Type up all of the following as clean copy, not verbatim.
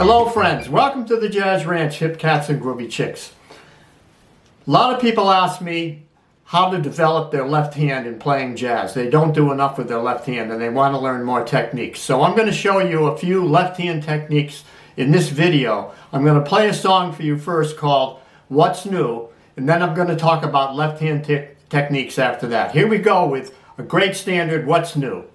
Hello friends, welcome to the Jazz Ranch, Hip Cats and Groovy Chicks. A lot of people ask me how to develop their left hand in playing jazz. They don't do enough with their left hand and they want to learn more techniques. So I'm going to show you a few left hand techniques in this video. I'm going to play a song for you first called What's New, and then I'm going to talk about left hand techniques after that. Here we go with a great standard, What's New.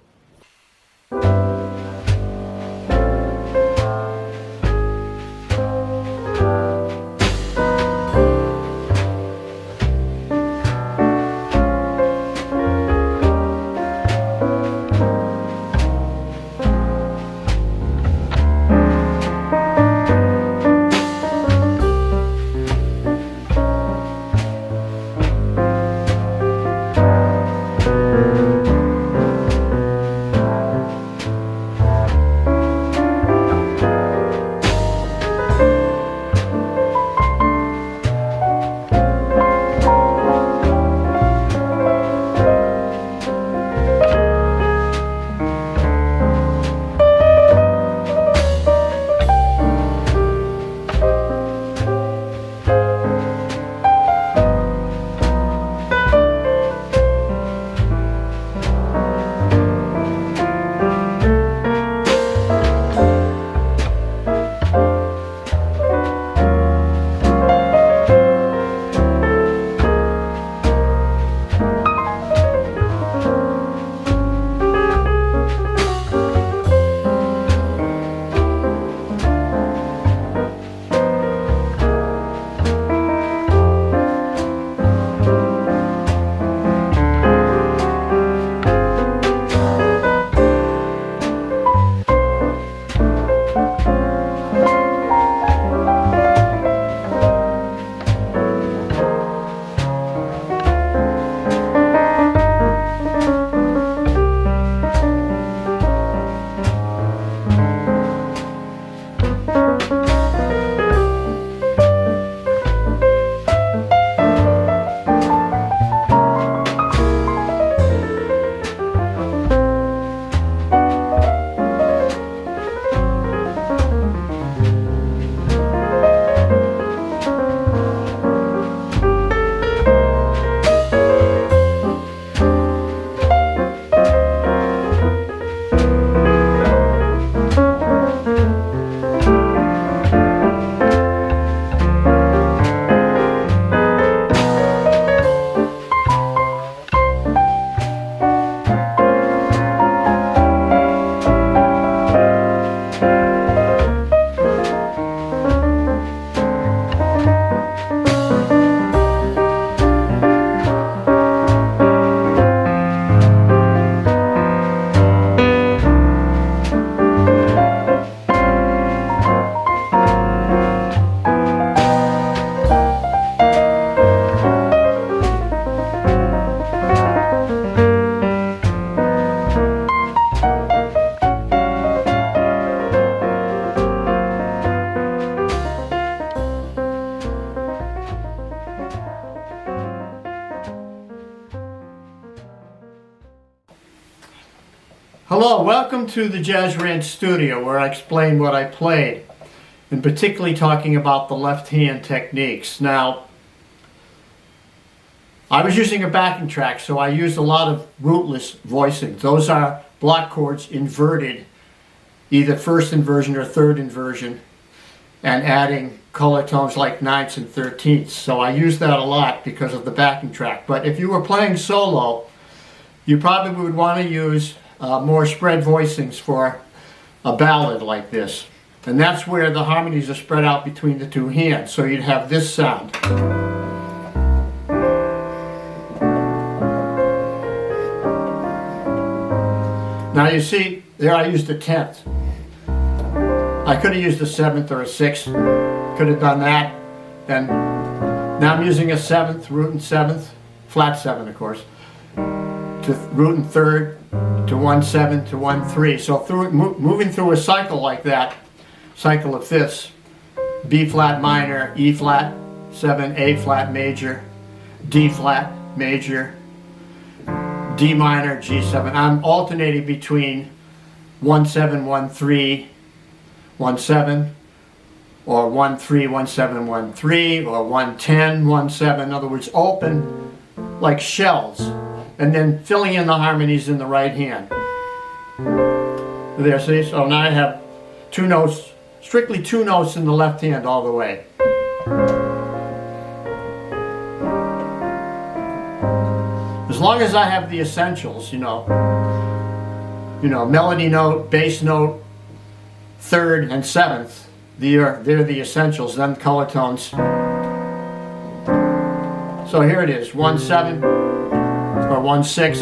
Hello, welcome to the Jazz Ranch studio where I explain what I played, and particularly talking about the left hand techniques. Now, I was using a backing track, so I used a lot of rootless voicings. Those are block chords inverted, either first inversion or third inversion, and adding color tones like ninths and thirteenths. So I used that a lot because of the backing track. But if you were playing solo, you probably would want to use more spread voicings for a ballad like this. And that's where the harmonies are spread out between the two hands. So you'd have this sound. Now you see, there I used a 10th. I could have used a 7th or a 6th. Could have done that. And now I'm using a 7th, root and 7th, flat 7 of course, to root and 3rd, to 1/7 to 1/3. So moving through a cycle like that, cycle of fifths, B flat minor, E flat 7, A flat major, D flat major, D minor, G7. I'm alternating between 1/7, 1/3, 1/7, or 1-3, 1-7, 1-3, or 1-10, 1-7. In other words, open like shells, and then filling in the harmonies in the right hand. There, see? So now I have two notes, strictly two notes in the left hand all the way. As long as I have the essentials, you know, melody note, bass note, third and seventh, they're the essentials, then color tones. So here it is, 1-7, or 1-6,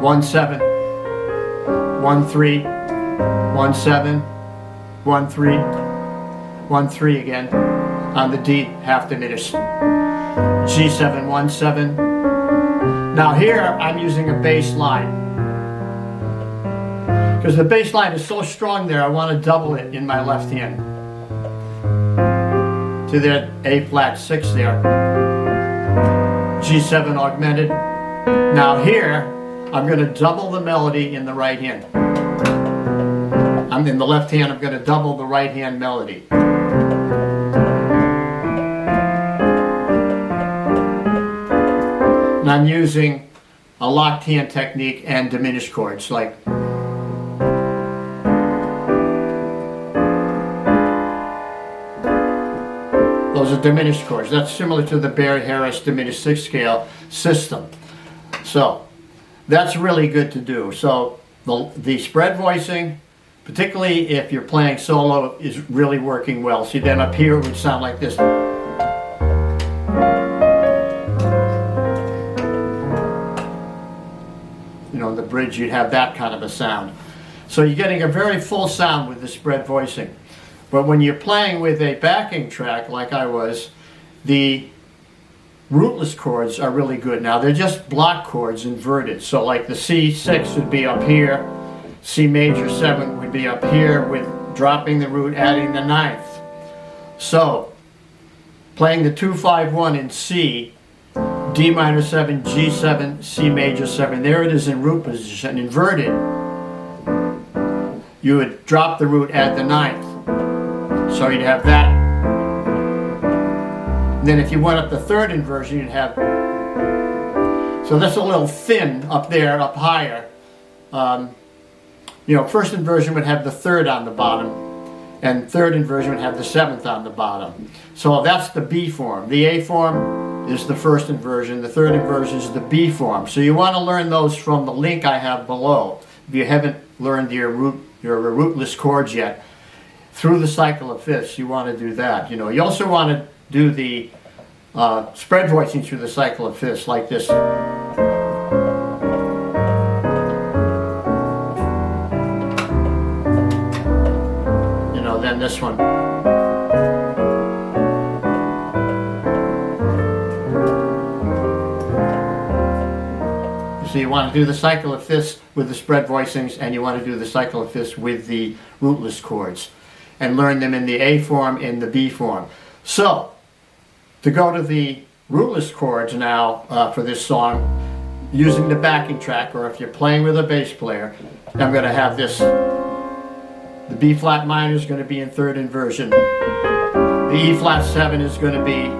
1-7, 1-3, 1-7, 1-3, 1-3 again on the D, half diminished. G7, 1-7. Now here I'm using a bass line. Because the bass line is so strong there, I want to double it in my left hand. To that A flat 6 there. G7 augmented. Now here, I'm going to double the melody in the right hand. I'm in the left hand, I'm going to double the right hand melody. And I'm using a locked hand technique and diminished chords, like those are diminished chords. That's similar to the Barry-Harris diminished sixth scale system. So that's really good to do. So the spread voicing, particularly if you're playing solo, is really working well. See, then up here it would sound like this. You know, the bridge, you'd have that kind of a sound. So you're getting a very full sound with the spread voicing. But when you're playing with a backing track like I was, the rootless chords are really good. Now they're just block chords inverted. So like the C6 would be up here, C major 7 would be up here with dropping the root, adding the ninth. So playing the 2-5-1 in C, D minor 7, G7, C major 7, there it is in root position, inverted. You would drop the root, add the ninth. So you'd have that. And then if you went up the third inversion, you'd have, so that's a little thin up there, up higher. You know, first inversion would have the third on the bottom, and third inversion would have the seventh on the bottom. So that's the B form. The A form is the first inversion, the third inversion is the B form. So you want to learn those from the link I have below. If you haven't learned your rootless chords yet, through the cycle of fifths, you want to do that. You know, you also want to do the spread voicing through the cycle of fifths, like this. You know, then this one. So you want to do the cycle of fifths with the spread voicings, and you want to do the cycle of fifths with the rootless chords, and learn them in the A form, in the B form. So, to go to the rootless chords now for this song, using the backing track, or if you're playing with a bass player, I'm going to have this. The B flat minor is going to be in third inversion. The E flat 7 is going to be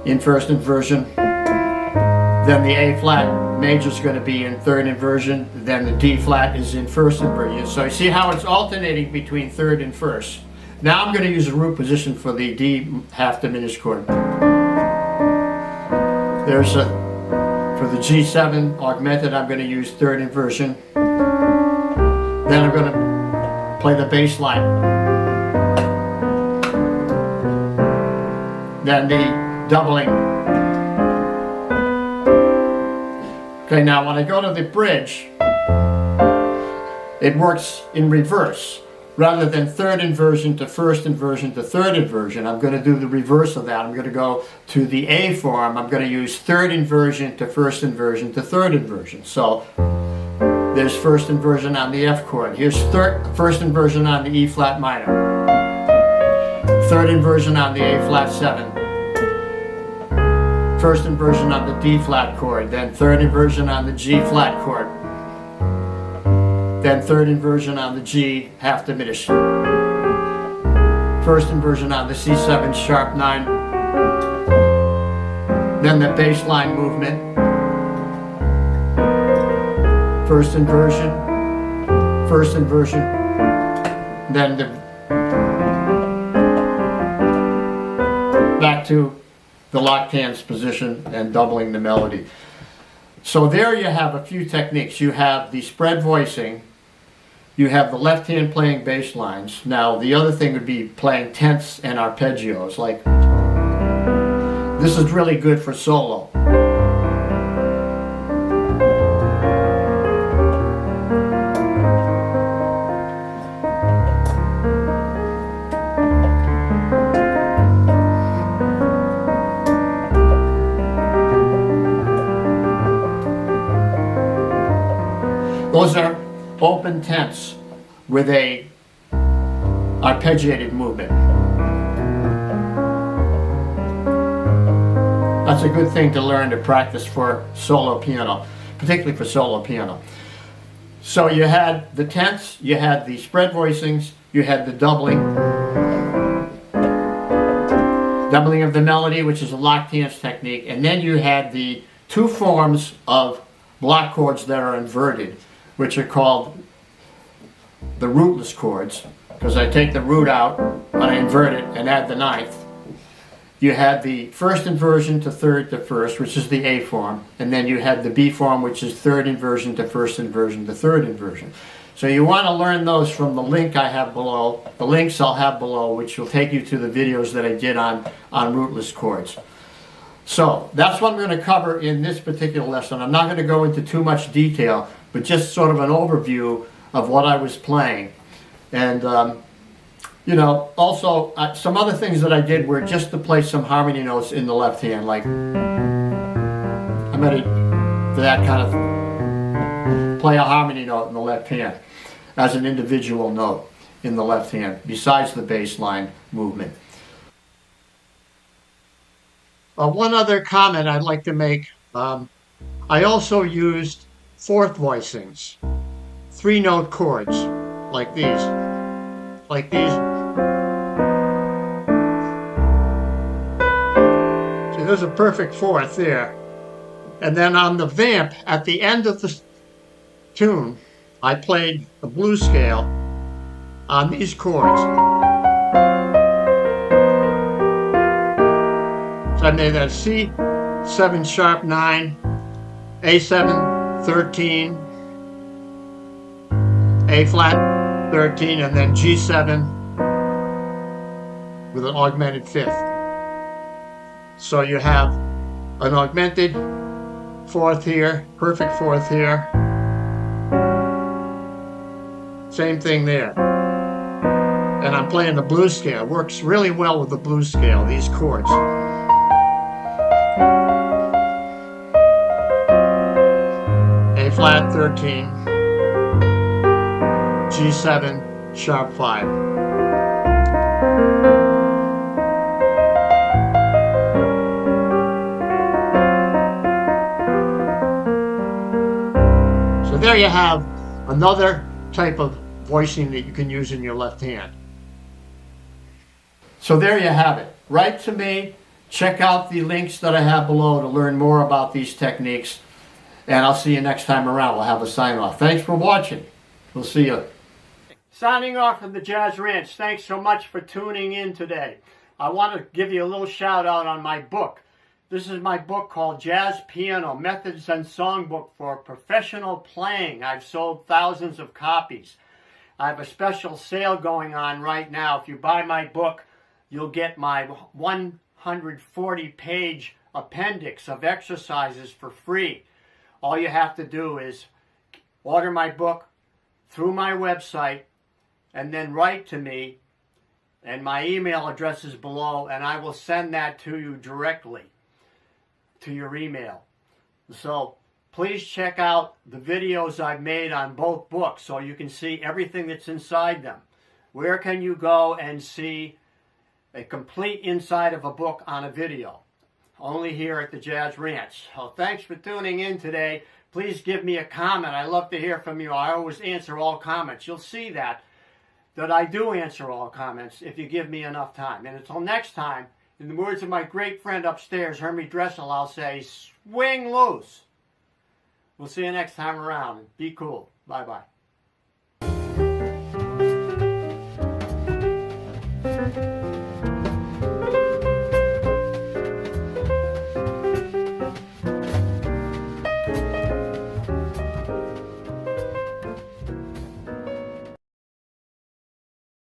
in first inversion. Then the A flat major is going to be in third inversion. Then the D flat is in first inversion. So you see how it's alternating between third and first. Now I'm going to use a root position for the D half diminished chord. There's a, for the G7 augmented, I'm going to use third inversion. Then I'm going to play the bass line. Then the doubling. Okay, now when I go to the bridge, it works in reverse. Rather than third inversion to first inversion to third inversion, I'm going to do the reverse of that. I'm going to go to the A form. I'm going to use third inversion to first inversion to third inversion. So there's first inversion on the F chord. Here's first inversion on the E flat minor. Third inversion on the A flat 7. First inversion on the D flat chord. Then third inversion on the G flat chord. Then third inversion on the G half diminished. first inversion on the C7 sharp 9, then the bass line movement, first inversion, then back to the locked hands position and doubling the melody. So there you have a few techniques. You have the spread voicing, you have the left hand playing bass lines. Now the other thing would be playing tenths and arpeggios. Like, this is really good for solo. Those are open tenths with a arpeggiated movement. That's a good thing to learn to practice for solo piano, particularly for solo piano. So you had the tenths, you had the spread voicings, you had the doubling of the melody, which is a locked hands technique, and then you had the two forms of block chords that are inverted, which are called the rootless chords, because I take the root out and I invert it and add the ninth. You had the first inversion to third to first, which is the A form, and then you had the B form, which is third inversion to first inversion to third inversion. So you want to learn those from the link I have below, the links I'll have below, which will take you to the videos that I did on rootless chords. So that's what I'm going to cover in this particular lesson. I'm not going to go into too much detail, but just sort of an overview of what I was playing. And, you know, also some other things that I did were just to play some harmony notes in the left hand. Like, I'm going to, for that kind of, play a harmony note in the left hand as an individual note in the left hand, besides the bass line movement. One other comment I'd like to make. I also used fourth voicings, 3-note chords, like these. So there's a perfect fourth there. And then on the vamp, at the end of the tune, I played the blues scale on these chords. So I made that C7 sharp 9, A7 13, A flat 13, and then G7 with an augmented fifth. So you have an augmented fourth here, perfect fourth here. Same thing there. And I'm playing the blues scale. It works really well with the blues scale, these chords. A flat 13, G7 sharp 5. So there you have another type of voicing that you can use in your left hand. So there you have it. Write to me, check out the links that I have below to learn more about these techniques, and I'll see you next time around. We'll have a sign off. Thanks for watching. We'll see you. Signing off from the Jazz Ranch. Thanks so much for tuning in today. I want to give you a little shout out on my book. This is my book called Jazz Piano Methods and Songbook for Professional Playing. I've sold thousands of copies. I have a special sale going on right now. If you buy my book, you'll get my 140-page appendix of exercises for free. All you have to do is order my book through my website and then write to me, and my email address is below, and I will send that to you directly to your email. So please check out the videos I've made on both books so you can see everything that's inside them. Where can you go and see a complete inside of a book on a video? Only here at the Jazz Ranch. So thanks for tuning in today. Please give me a comment. I love to hear from you. I always answer all comments. You'll see that that I do answer all comments if you give me enough time. And until next time, in the words of my great friend upstairs, Hermie Dressel, I'll say, swing loose. We'll see you next time around. And be cool. Bye-bye.